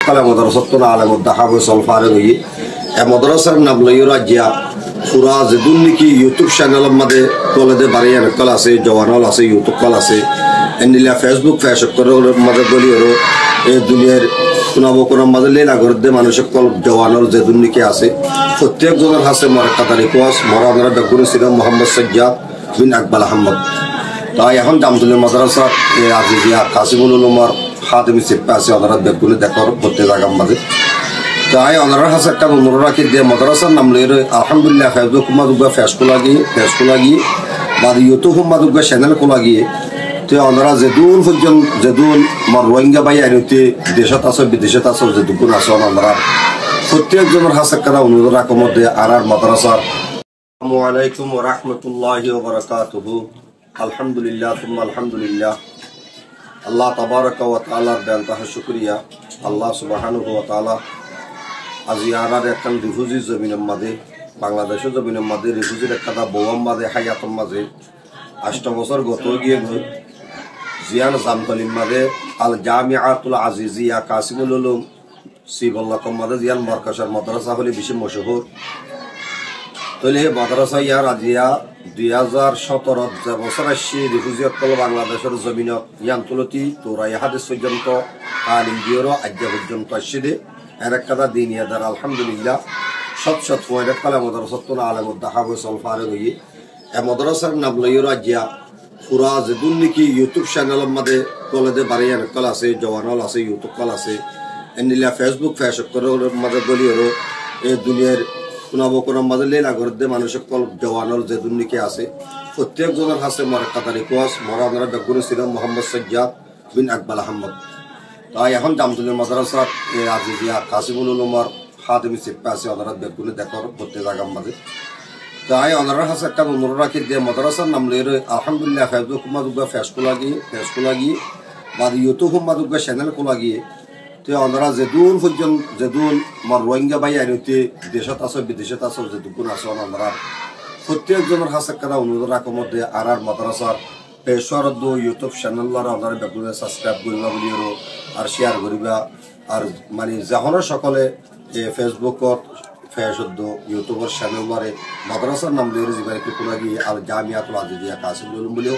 kala madrasatun alam dahabu solfare hoyi e madrasar naam loyura jiya pura zeduniki youtube channel made tolade bariyan kala ase jawanol ase youtube kala ase enila facebook koro made boliyoro e duniyar kunabo kono made lela gorde manusek kol jawanol zeduniki ase প্রত্যেক জনের হাসে মারাকাতা রিকোয়াস মরা আমরা ডাকুন serum Mohammad Sajjad বিন আকবাল আহমদ তাই এখন জামতুল মাদ্রাসা আজিজিয়া কাসিমুল উলুমার খাদিম cepa আছে ওনারা ডাকুন দেখর প্রত্যেক জায়গা মাঝে তাই ওনারা হাসে একটা অনুরোধ রাখি দিয়ে মাদ্রাসার নাম লইরে আলহামদুলিল্লাহ ফেসবুক মাদুগা ফেসবুক লাগি বা ইউটিউব মাদুগা চ্যানেল কো লাগিয়ে তো ওনারা যেদুন পর্যন্ত যেদুন মর রোহিঙ্গা ভাই আইনতে দেশত আছে বিদেশত আছে যেদুন আছে ওনারা প্রত্যেক জনের হাসে করা অনুরোধ রাখো মধ্যে আর মাদ্রাসার আসসালামু আলাইকুম ওয়া রাহমাতুল্লাহি ওয়া বারাকাতুহু আলহামদুলিল্লাহ তুম্মা আলহামদুলিল্লাহ আল্লাহ তাবারাকা ওয়া তাআলার বেনতাহা শুকরিয়া আল্লাহ সুবহানাহু ওয়া তাআলা আজি আরার একখান রিফিউজি জমিনের মাঝে বাংলাদেশের জমিনের মাঝে রিফিউজির একটা বওয়াম মাঝে হায়াতম মাঝে 8 বছর গত গিয়ে জিয়ান জামতলিম মাঝে আল জামিআতুল আজিজিয়া কাসিমুল উলুম সিবল্লা কম্মাদে জিয়ান মার্কাসার মাদ্রাসা হলে বেশি মশহুর তলে মাদ্রাসা ইয়ার আজিয়া 2017 যে বছর আসছে রিফিউজিয়ত কল বাংলাদেশের জমিনত ইয়ান তুলতি তোরাই হাদিস পর্যন্ত আলিম দিওর আজ্ঞা পর্যন্ত আসছে দে এর একটা দিনিয়া দার আলহামদুলিল্লাহ সৎ পয়েন্ট কালা মাদ্রাসাতুল আলাম দাহাবু সলফারে হই এ মাদ্রাসার নাম লইরা আজিয়া পুরা যেদুনকি ইউটিউব চ্যানেলের মধ্যে কলেজে বারিয়ান কল আছে জওয়ানল আছে ইউটিউব কল আছে enila facebook koro made boliyoro e duniyar kunabo kono made lela gorde manusek kol jawanol zeduniki ase প্রত্যেক জনের হাসে মারাকাতা রিকোয়াস মরা আমরা ডাকুন সিরাম মোহাম্মদ সাজ্জাদ বিন আকবাল আহমদ তাই এখন জামতুল মাদ্রাসা আজিজিয়া কাসিমুল উলুমার খাদিম সিপা আছে ওনারা ডাকুন দেখর প্রত্যেক জায়গা মাঝে তাই ওনারা হাসে একটা অনুরোধ রাখি দিয়ে মাদ্রাসার নাম লইরে আলহামদুলিল্লাহ ফেসবুক মাদুগা ফেসবুক লাগিয়ে বা ইউটিউব মাদুগা চ্যানেল কো লাগিয়ে তো ওনারা যেদুন পর্যন্ত যেদুন মর রোহিঙ্গা ভাই আইনতে দেশত আছে বিদেশত আছে যেদুন আছে ওনারা প্রত্যেক জনের হাসে করা অনুরোধ রাখো মধ্যে আর মাদ্রাসার পেশওয়ারদ ইউটিউব চ্যানেলরা ওনারা বেগুনে সাবস্ক্রাইব করিবা বলিও আর শেয়ার করিবা আর মানে যখনও সকলে ফেসবুকত ফেসবুক ইউটিউবের চ্যানেলরে মাদ্রাসার নাম লইরে জিবারে কি কোলাগি আল জামিআতুল আজিজিয়া কাসিমুল উলুম বলিও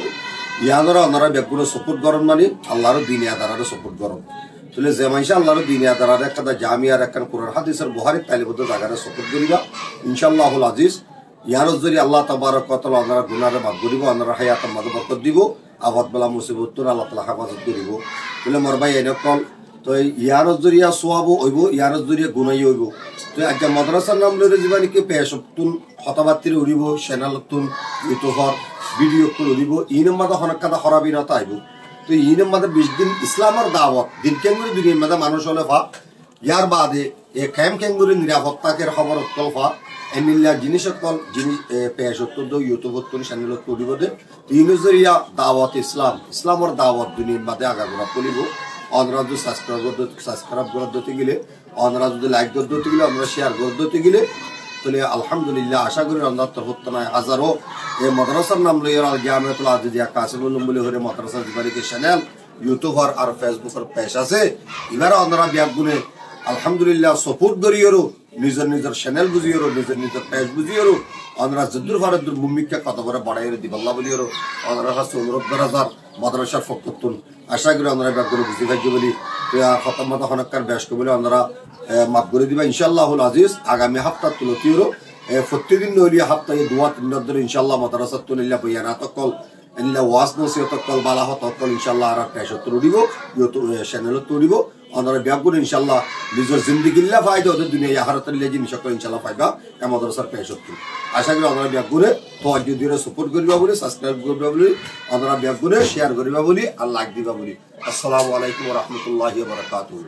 ইয়ানরা ওনারা বেগুনে সাপোর্ট করেন মানে আল্লাহর দ্বীনে আদারারে সাপোর্ট করেন তুলে যে মাইশা আল্লাহর দ্বীনে আদারারে একটা জামিআর একটা কোরআন হাদিসের বুখারী তালিবদ্ধ জায়গারে সাপোর্ট করিবা ইনশাআল্লাহুল আজিজ ইয়ার জরি আল্লাহ তাবারক ওয়া তাআলা ওনারা গুনাহরে মাফ করিব ওনারা হায়াতের মাঝে বরকত দিব আবাদ বেলা মুসিবত আল্লাহ তাআলা হেফাজত করিব তুলে মোর ভাই এনেকল তো ইয়ার জরিয়া সোয়াবো হইব ইয়ার জরিয়া গুনাই হইব তো আজ মাদ্রাসার নাম লইরে জীবানি কি পেশতুন হতাবাতির উড়িব চ্যানেলতুন ইউটিউবার ভিডিও করে উড়িব ইন মাদা হনকাদা খরাবিনতা আইব তো ইন মাদা 20 দিন ইসলামের দাওয়াত দিন কেঙ্গুরি দুনিয়ার মাদা মানুষ হলে ফা ইয়ার বাদে এ কায়েম কেঙ্গুরি নিরাপত্তাকের খবর তলফা এনিলা জিনিসত কল জিনিস পেশতুন ইউটিউবতুন চ্যানেলত উড়িব দে ইন জরিয়া দাওয়াত ইসলামের দাওয়াত দুনিয়ার মাদে আগাগোড়া পড়িব অনরা যদি সাবস্ক্রাইব করতে গেলে অনরা যদি লাইক করতে গেলে আমরা শেয়ার করতে গেলে তাহলে আলহামদুলিল্লাহ আশা করি আল্লাহর তরফ থেকে হাজারো এই মাদ্রাসার নাম লইয়া আল জামিআতুল আজিজিয়া কাসিমুল উলুম বলে হরে মাদ্রাসা জিবারিকে চ্যানেল ইউটিউবার আর ফেসবুকের পেজ আছে এবারে অনরা বিয়াগুনে আলহামদুলিল্লাহ সাপোর্ট করিয়রো নিজের চ্যানেল বুঝিয়রো নিজের পেজ বুঝিয়রো অনরা যদুর ফারদুর মুমিককে কত বড় বাড়াইরে দিবাল্লাহ বলিয়রো অনরা হাস অনুরোধ করার মাদ্রাসার ফকতুন আশা করি আমরা ব্যাপারে বুঝতে পারছি বলি খতম মাতা হনকার ব্যস্ত বলে আমরা মাফ করে দিবা ইনশাআল্লাহুল আজিজ আগামী সপ্তাহ তুলতিরো প্রত্যেকদিন নইলিয়া সপ্তাহে 2-3 দিন ধরে ইনশাআল্লাহ মাদ্রাসা তুলিল্লা বয়ানাত কল এনিলা ওয়াজ নসিহত কল বালাহত কল ইনশাআল্লাহ আর পেশত তুলিব ইউটিউব চ্যানেলত তুলিব আমরা ব্যাগুন ইনশাআল্লাহ নিজের জিন্দেগিল্লা ফায়দা ওদের দুনিয়া আখিরাতের লেজি ইনশাআল্লাহ ইনশাআল্লাহ পাইবা এই মাদ্রাসার পেশত আশা করি আমরা ব্যাগুনে তোয়াজ্জুহ দিয়ে সাপোর্ট করিবা বলি সাবস্ক্রাইব করিবা বলি আমরা ব্যাগুনে শেয়ার করিবা বলি আর লাইক দিবা বলি আসসালামু আলাইকুম ওয়া রাহমাতুল্লাহি ওয়া বারাকাতুহু।